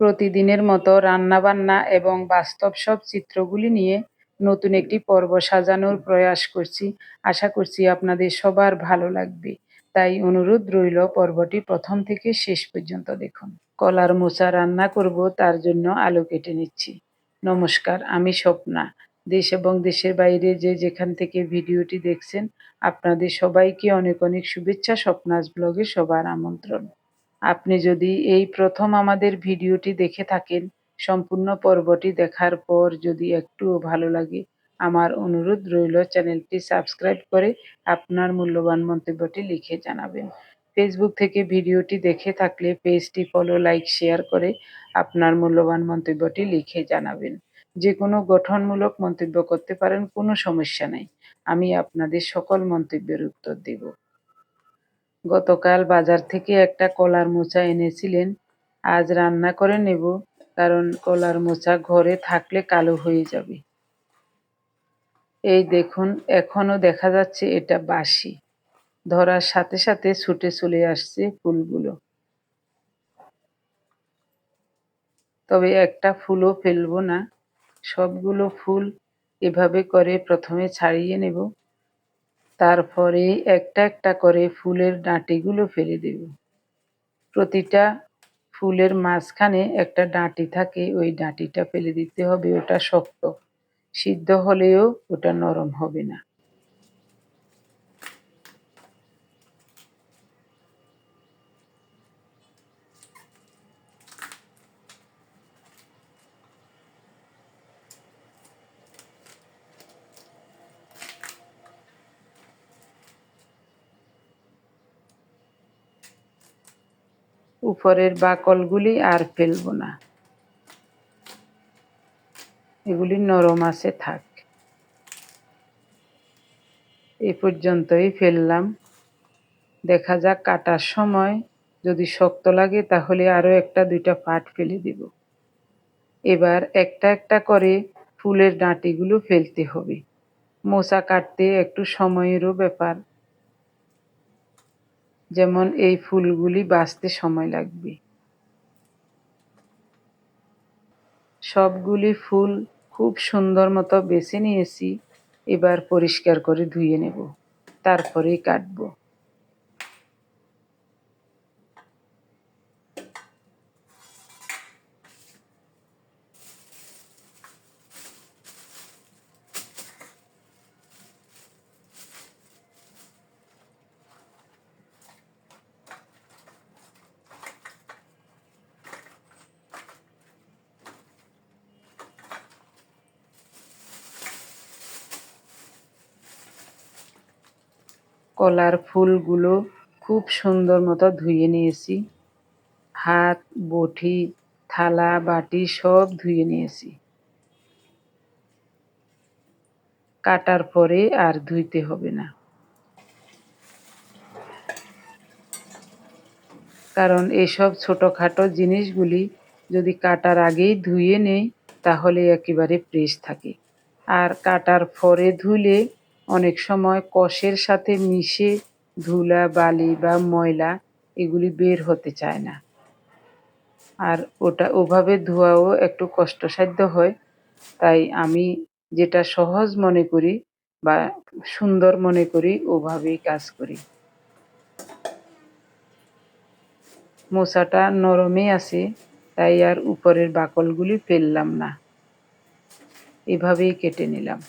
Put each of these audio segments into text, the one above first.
প্রতিদিনের মতো রান্নাবান্না এবং বাস্তব সব চিত্রগুলি নিয়ে নতুন একটি পর্ব সাজানোর প্রয়াস করছি। আশা করছি আপনাদের সবার ভালো লাগবে। তাই অনুরোধ রইল পর্বটি প্রথম থেকে শেষ পর্যন্ত দেখুন। কলার মোচা রান্না করব, তার জন্য আলু কেটে নিচ্ছি। নমস্কার, আমি স্বপ্না। দেশ এবং দেশের বাইরে যে যেখান থেকে ভিডিওটি দেখছেন, আপনাদের সবাইকে অনেক অনেক শুভেচ্ছা। স্বপ্নাস ব্লগে সবার আমন্ত্রণ। আপনি যদি এই প্রথম আমাদের ভিডিওটি দেখে থাকেন, সম্পূর্ণ পর্বটি দেখার পর যদি একটুও ভালো লাগে, আমার অনুরোধ রইল চ্যানেলটি সাবস্ক্রাইব করে আপনার মূল্যবান মন্তব্যটি লিখে জানাবেন। ফেসবুক থেকে ভিডিওটি দেখে থাকলে পেজটি ফলো, লাইক, শেয়ার করে আপনার মূল্যবান মন্তব্যটি লিখে জানাবেন। যে কোনো গঠনমূলক মন্তব্য করতে পারেন, কোনো সমস্যা নেই। আমি আপনাদের সকল মন্তব্যের উত্তর দেব। গতকাল বাজার থেকে একটা কলার মোচা এনেছিলেন, আজ রান্না করে নেব, কারণ কলার মোচা ঘরে থাকলে কালো হয়ে যাবে। এই দেখুন, এখনো দেখা যাচ্ছে এটা বাসি। ধরার সাথে সাথে ছুটে চলে আসছে ফুলগুলো। তবে একটা ফুলও ফেলবো না, সবগুলো ফুল এভাবে করে প্রথমে ছাড়িয়ে নেব, তারপরে একটা একটা করে ফুলের ডাঁটিগুলো ফেলে দেব। প্রতিটা ফুলের মাঝখানে একটা ডাঁটি থাকে, ওই ডাঁটিটা ফেলে দিতে হবে। ওটা শক্ত, সিদ্ধ হলেও ওটা নরম হবে না। উপরের বাকলগুলি আর ফেলবো না, এগুলি নরম আছে থাক। এই পর্যন্তই ফেললাম। দেখা যাক, কাটার সময় যদি শক্ত লাগে তাহলে আরো একটা দুইটা পাট ফেলে দিব। এবার একটা একটা করে ফুলের ডাঁটিগুলো ফেলতে হবে। মোচা কাটতে একটু সময়েরও ব্যাপার, যেমন এই ফুলগুলি বাছতে সময় লাগবে। সবগুলি ফুল খুব সুন্দর মতো বেছে নিয়েছি। এবার পরিষ্কার করে ধুয়ে নেব, তারপরেই কাটবো। কলার ফুলগুলো খুব সুন্দর মতো ধুয়ে নিয়েছি। হাত, বটি, থালা, বাটি সব ধুয়ে নিয়েছি। কাটার পরে আর ধুইতে হবে না, কারণ এসব ছোটোখাটো জিনিসগুলি যদি কাটার আগেই ধুয়ে নেই তাহলে একেবারে ফ্রেশ থাকে। আর কাটার পরে ধুলে অনেক সময় কষের সাথে মিশে ধুলা, বালি বা ময়লা এগুলি বের হতে চায় না। আর ওটা ওভাবে ধোয়াও একটু কষ্টসাধ্য হয়। তাই আমি যেটা সহজ মনে করি বা সুন্দর মনে করি ওভাবেই কাজ করি। মোচাটা নরমই আছে, তাই আর উপরের বাকলগুলি ফেললাম না, এভাবেই কেটে নিলাম।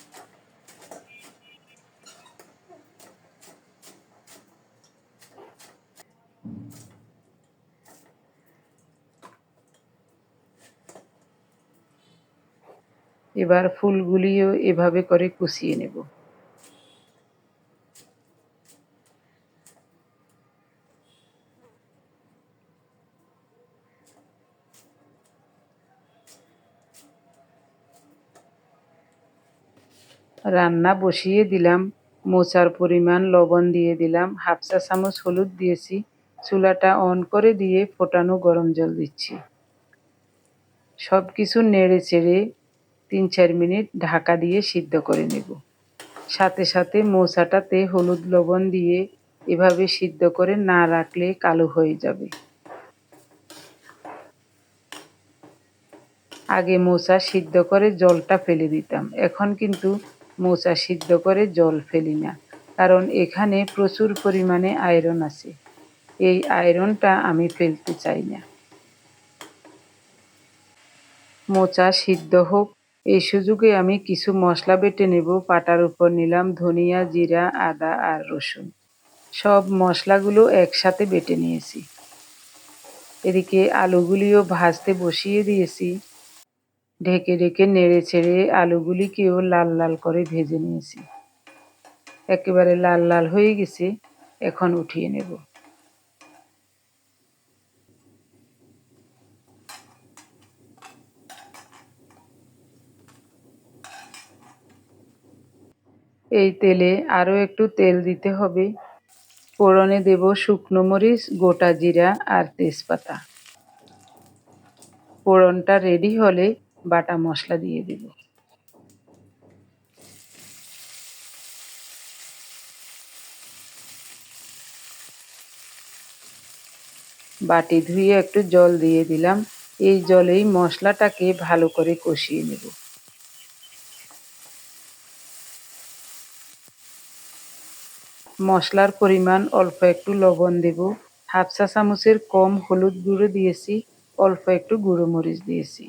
এবার ফুলগুলিও এভাবে করে কুচিয়ে নেব। রান্না বসিয়ে দিলাম। মোচার পরিমাণ লবণ দিয়ে দিলাম, হাফ চা চামচ হলুদ দিয়েছি। চুলাটা অন করে দিয়ে ফোটানো গরম জল দিচ্ছি। সব কিছু নেড়ে চেড়ে 3-4 মিনিট ঢাকা দিয়ে সিদ্ধ করে নেব। সাথে সাথে মোচাটাতে হলুদ লবণ দিয়ে এভাবে সিদ্ধ করে না রাখলে কালো হয়ে যাবে। আগে মোচা সিদ্ধ করে জলটা ফেলে দিতাম, এখন কিন্তু মোচা সিদ্ধ করে জল ফেলি না, কারণ এখানে প্রচুর পরিমাণে আয়রন আছে। এই আয়রনটা আমি ফেলতে চাই না। মোচা সিদ্ধ হোক, এই সুযোগে আমি কিছু মশলা বেটে নেব। পাটার উপর নিলাম ধনিয়া, জিরা, আদা আর রসুন। সব মশলাগুলো একসাথে বেটে নিয়েছি। এদিকে আলুগুলিও ভাজতে বসিয়ে দিয়েছি। ঢেকে ঢেকে নেড়ে ছেড়ে আলুগুলিকেও লাল লাল করে ভেজে নিয়েছি। একেবারে লাল লাল হয়ে গেছে, এখন উঠিয়ে নেব। এই তেলে আরও একটু তেল দিতে হবে। ফোড়নে দেব শুকনো মরিচ, গোটা জিরা আর তেজপাতা। ফোড়নটা রেডি হলে বাটা মশলা দিয়ে দেব। বাটি ধুয়ে একটু জল দিয়ে দিলাম। এই জলেই মশলাটাকে ভালো করে কষিয়ে নেব। মশলার পরিমাণ অল্প একটু লবণ দেব। হাফ চা চামচের কম হলুদ গুঁড়ো দিয়েছি, অল্প একটু গুঁড়ো মরিচ দিয়েছি।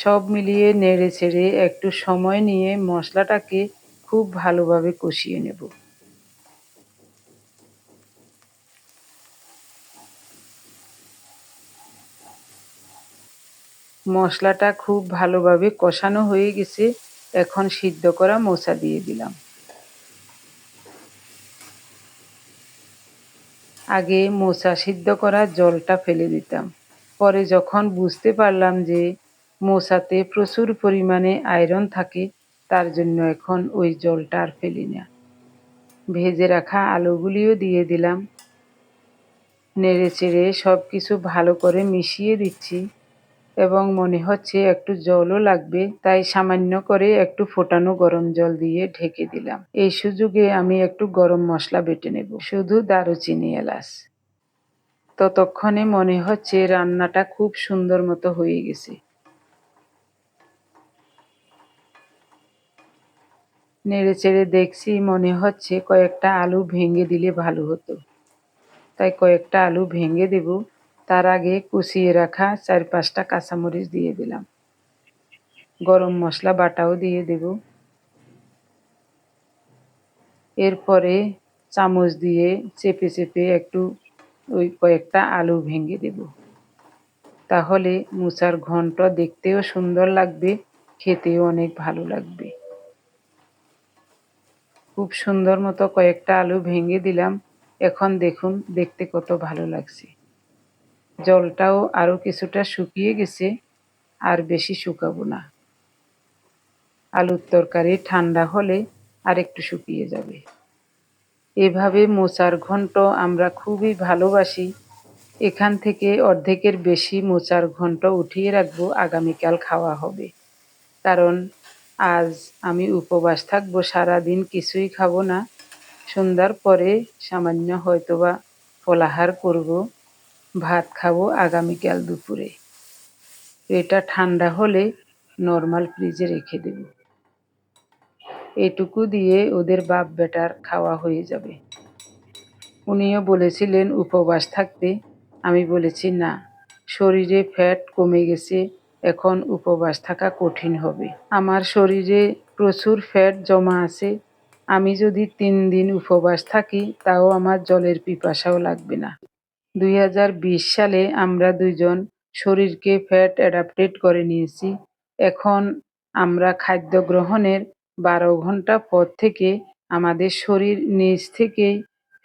সব মিলিয়ে নেড়ে ছেড়ে একটু সময় নিয়ে মশলাটাকে খুব ভালোভাবে কষিয়ে নেব। মশলাটা খুব ভালোভাবে কষানো হয়ে গেছে, এখন সিদ্ধ করা মোচা দিয়ে দিলাম। আগে মোচা সিদ্ধ করা জলটা ফেলে দিতাম, পরে যখন বুঝতে পারলাম যে মোচাতে প্রচুর পরিমাণে আয়রন থাকে, তার জন্য এখন ওই জলটা আর ফেলি না। ভেজে রাখা আলুগুলিও দিয়ে দিলাম। নেড়ে চেড়ে সব কিছু ভালো করে মিশিয়ে দিচ্ছি এবং মনে হচ্ছে একটু জলও লাগবে, তাই সামান্য করে একটু ফোটানো গরম জল দিয়ে ঢেকে দিলাম। এই সুযোগে আমি একটু গরম মশলা বেটে নেব, শুধু দারুচিনি, এলাচ। ততক্ষণে মনে হচ্ছে রান্নাটা খুব সুন্দর মতো হয়ে গেছে। নেড়ে চেড়ে দেখছি, মনে হচ্ছে কয়েকটা আলু ভেঙে দিলে ভালো হতো, তাই কয়েকটা আলু ভেঙে দেব। তার আগে কুচিয়ে রাখা 4-5টা কাঁচামরিচ দিয়ে দিলাম। গরম মশলা বাটাও দিয়ে দেব। এরপরে চামচ দিয়ে চেপে চেপে একটু ওই কয়েকটা আলু ভেঙে দেব। তাহলে মোচার ঘন্ট দেখতেও সুন্দর লাগবে, খেতেও অনেক ভালো লাগবে। খুব সুন্দর মতো কয়েকটা আলু ভেঙে দিলাম। এখন দেখুন দেখতে কত ভালো লাগছে। জলটাও আরও কিছুটা শুকিয়ে গেছে, আর বেশি শুকাবো না। আলুর তরকারি ঠান্ডা হলে আর একটু শুকিয়ে যাবে। এভাবে মোচার ঘন্ট আমরা খুবই ভালোবাসি। এখান থেকে অর্ধেকের বেশি মোচার ঘন্ট উঠিয়ে রাখবো, আগামীকাল খাওয়া হবে। কারণ আজ আমি উপবাস থাকবো, সারাদিন কিছুই খাবো না। সন্ধ্যার পরে সামান্য হয়তোবা ফলাহার করব, ভাত খাবো আগামীকাল দুপুরে। এটা ঠান্ডা হলে নর্মাল ফ্রিজে রেখে দেব। এটুকু দিয়ে ওদের বাপ বেটার খাওয়া হয়ে যাবে। উনিও বলেছিলেন উপবাস থাকতে, আমি বলেছি না, শরীরে ফ্যাট কমে গেছে, এখন উপবাস থাকা কঠিন হবে। আমার শরীরে প্রচুর ফ্যাট জমা আছে। আমি যদি 3 দিন উপবাস থাকি তাও আমার জলের পিপাসাও লাগবে না। 2020 সালে আমরা দুইজন শরীরকে ফ্যাট অ্যাডাপ্টেড করে নিয়েছি। এখন আমরা খাদ্য গ্রহণের 12 ঘন্টা পর থেকে আমাদের শরীর নিজ থেকেই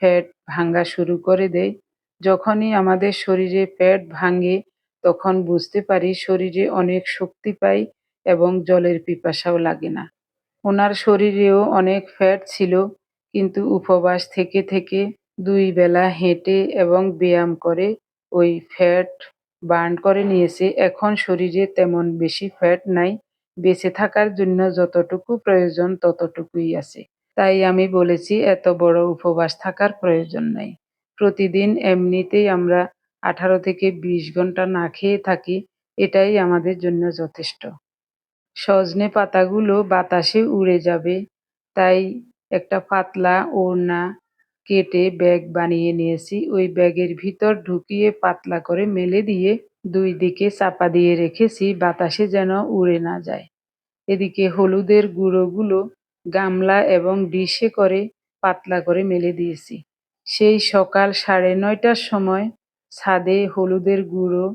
ফ্যাট ভাঙা শুরু করে দেয়। যখনই আমাদের শরীরে ফ্যাট ভাঙে, তখন বুঝতে পারি শরীরে অনেক শক্তি পাই এবং জলের পিপাসাও লাগে না। ওনার শরীরেও অনেক ফ্যাট ছিল, কিন্তু উপবাস থেকে থেকে 2 বেলা হেঁটে এবং ব্যায়াম করে ওই ফ্যাট বার্ন করে নিয়েছে। এখন শরীরে তেমন বেশি ফ্যাট নাই, বেঁচে থাকার জন্য যতটুকু প্রয়োজন ততটুকুই আছে। তাই আমি বলেছি এত বড় উপবাস থাকার প্রয়োজন নাই। প্রতিদিন এমনিতেই আমরা 18 থেকে 20 ঘন্টা না খেয়ে থাকি, এটাই আমাদের জন্য যথেষ্ট। সজনে পাতাগুলো বাতাসে উড়ে যাবে, তাই একটা পাতলা ওড়না কেটে ব্যাগ বানিয়ে নিয়েছি। ওই ব্যাগের ভিতর ঢুকিয়ে পাতলা করে মেলে দিয়ে 2 দিকে চাপা দিয়ে রেখেছি, বাতাসে যেন উড়ে না যায়। এদিকে হলুদের গুঁড়োগুলো গামলা এবং ডিশে করে পাতলা করে মেলে দিয়েছি। সেই সকাল 9:30টার সময় ছাদে হলুদের গুঁড়ো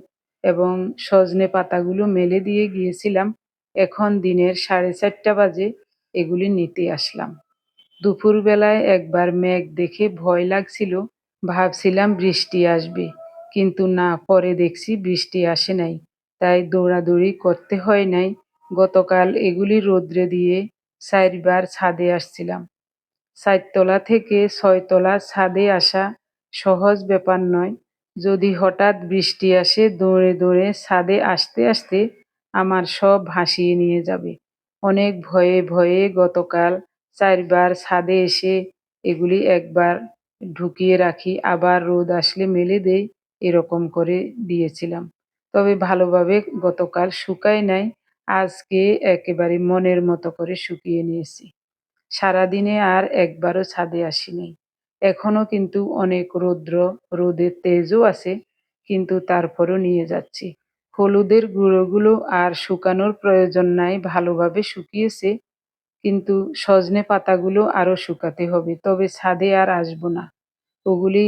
এবং সজনে পাতাগুলো মেলে দিয়ে গিয়েছিলাম। এখন দিনের 4:30 বাজে, এগুলি নিতে আসলাম। দুপুরবেলায় একবার মেঘ দেখে ভয় লাগছিল, ভাবছিলাম বৃষ্টি আসবে, কিন্তু না, পরে দেখছি বৃষ্টি আসে নাই, তাই দৌড়াদৌড়ি করতে হয় নাই। গতকাল এগুলি রোদ্রে দিয়ে 4 বার ছাদে আসছিলাম। 4 তলা থেকে 6 তলা ছাদে আসা সহজ ব্যাপার নয়। যদি হঠাৎ বৃষ্টি আসে, দৌড়ে দৌড়ে ছাদে আসতে আসতে আমার সব ভাসিয়ে নিয়ে যাবে। অনেক ভয়ে ভয়ে গতকাল 4 বার ছাদে এসে এগুলি একবার ঢুকিয়ে রাখি, আবার রোদ আসলে মেলে দেই, এরকম করে দিয়েছিলাম। তবে ভালোভাবে গতকাল শুকায় নাই, আজকে একেবারে মনের মতো করে শুকিয়ে নিয়েছি। সারাদিনে আর একবারও ছাদে আসিনি। এখনো কিন্তু অনেক রোদের তেজও আছে, কিন্তু তারপরও নিয়ে যাচ্ছি। হলুদের গুঁড়োগুলো আর শুকানোর প্রয়োজন নাই, ভালোভাবে শুকিয়েছে, কিন্তু সজনে পাতাগুলো আরো শুকাতে হবে। তবে ছাদে আর আসবো না। ওগুলি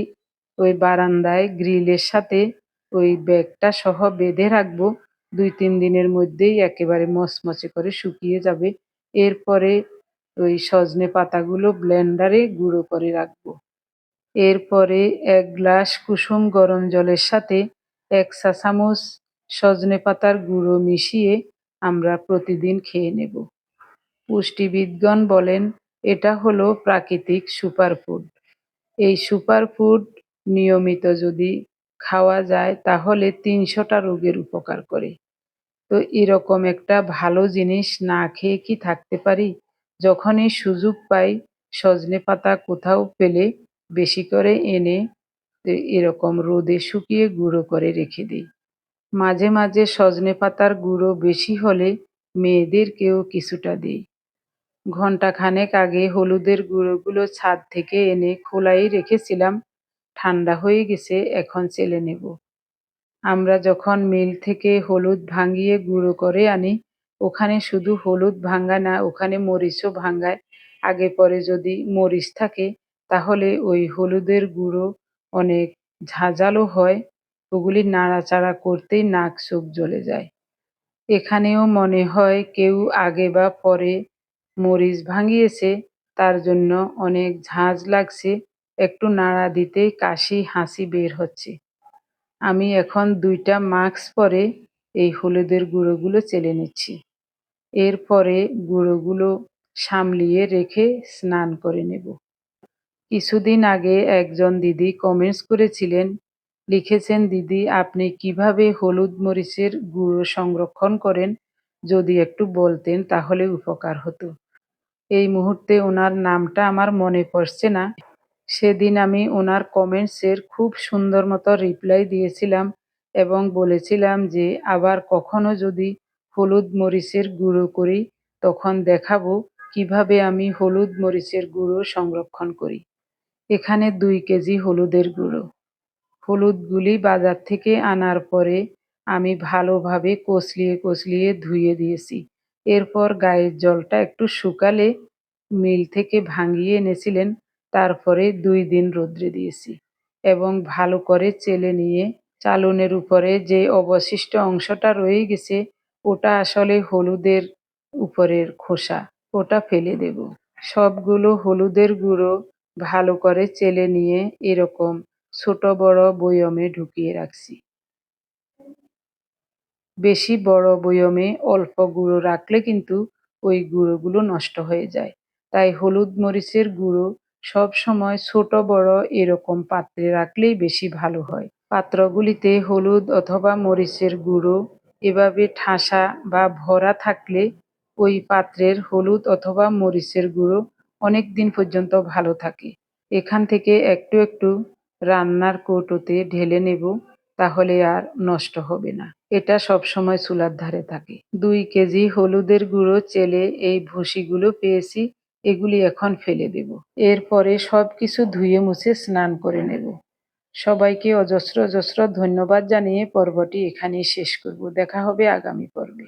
ওই বারান্দায় গ্রিলের সাথে ওই ব্যাগটা সহ বেঁধে রাখবো। 2-3 দিনের মধ্যেই একেবারে মচমচে করে শুকিয়ে যাবে। এরপরে ওই সজনে পাতাগুলো ব্লেন্ডারে গুঁড়ো করে রাখবো। এরপরে 1 গ্লাস কুসুম গরম জলের সাথে 1 চা চামচ সজনে পাতার গুঁড়ো মিশিয়ে আমরা প্রতিদিন খেয়ে নেব। পুষ্টিবিদগণ বলেন এটা হলো প্রাকৃতিক সুপারফুড। এই সুপারফুড নিয়মিত যদি খাওয়া যায় তাহলে 300টা রোগের উপকার করে। তো এরকম একটা ভালো জিনিস না খেয়ে কি থাকতে পারি? যখনই সুযোগ পাই সজনে পাতা কোথাও পেলে বেশি করে এনে এরকম রোদে শুকিয়ে গুঁড়ো করে রেখে দিই। মাঝে মাঝে সজনে পাতার গুঁড়ো বেশি হলে মেয়েদেরকেও কিছুটা দিই। ঘণ্টাখানেক আগে হলুদের গুঁড়োগুলো ছাদ থেকে এনে খোলাই রেখেছিলাম, ঠান্ডা হয়ে গেছে, এখন চেলে নেব। আমরা যখন মিল থেকে হলুদ ভাঙিয়ে গুঁড়ো করে আনি, ওখানে শুধু হলুদ ভাঙায় না, ওখানে মরিচও ভাঙায়। আগে পরে যদি মরিচ থাকে তাহলে ওই হলুদের গুঁড়ো অনেক ঝাঁঝালো হয়, ওগুলি নাড়াচাড়া করতেই নাক চোখ জ্বলে যায়। এখানেও মনে হয় কেউ আগে বা পরে মরিচ ভাঙিয়েছে, তার জন্য অনেক ঝাঁঝ লাগছে, একটু নাড়া দিতেই কাশি হাসি বের হচ্ছে। আমি এখন 2টা মাস্ক পরে এই হলুদের গুঁড়োগুলো চেলে নিচ্ছি। এরপরে গুঁড়োগুলো সামলিয়ে রেখে স্নান করে নেব। কিছুদিন আগে একজন দিদি কমেন্টস করেছিলেন, লিখেছেন, দিদি আপনি কিভাবে হলুদ মরিচের গুঁড়ো সংরক্ষণ করেন, যদি একটু বলতেন তাহলে উপকার হতো। এই মুহূর্তে ওনার নামটা আমার মনে পড়ছে না। সেদিন আমি ওনার কমেন্টসের খুব সুন্দর মতো রিপ্লাই দিয়েছিলাম এবং বলেছিলাম যে আবার কখনো যদি হলুদ মরিচের গুঁড়ো করি তখন দেখাবো কিভাবে আমি হলুদ মরিচের গুঁড়ো সংরক্ষণ করি। এখানে 2 কেজি হলুদের গুঁড়ো। হলুদগুলি বাজার থেকে আনার পরে আমি ভালোভাবে কচলিয়ে কচলিয়ে ধুয়ে দিয়েছি। এরপর গায়ের জলটা একটু শুকালে মিল থেকে ভাঙিয়ে এনেছিলেন, তারপরে 2 দিন রোদ্রে দিয়েছি এবং ভালো করে চেলে নিয়ে চালনের উপরে যে অবশিষ্ট অংশটা রয়ে গেছে ওটা আসলে হলুদের উপরের খোসা, ওটা ফেলে দেব। সবগুলো হলুদের গুঁড়ো ভালো করে চেলে নিয়ে এরকম ছোট বড় বয়মে ঢুকিয়ে রাখছি। বেশি বড় বয়মে অল্প গুঁড়ো রাখলে কিন্তু ওই গুঁড়োগুলো নষ্ট হয়ে যায়। তাই হলুদ মরিচের গুঁড়ো সব সময় ছোট বড় এরকম পাত্রে রাখলেই বেশি ভালো হয়। পাত্রগুলিতে হলুদ অথবা মরিচের গুঁড়ো এভাবে ঠাসা বা ভরা থাকলে ওই পাত্রের হলুদ অথবা মরিচের গুঁড়ো অনেক দিন পর্যন্ত ভালো থাকে। এখান থেকে একটু একটু রান্নার কৌটোতে ঢেলে নেব তাহলে আর নষ্ট হবে না। এটা সবসময় চুলার ধারে থাকে। 2 কেজি হলুদের গুঁড়ো চেলে এই ভুসিগুলো পেয়েছি, এগুলি এখন ফেলে দেব। এরপরে সবকিছু ধুয়ে মুছে স্নান করে নেব। সবাইকে অজস্র অজস্র ধন্যবাদ জানিয়ে পর্বটি এখানেই শেষ করব। দেখা হবে আগামী পর্বে।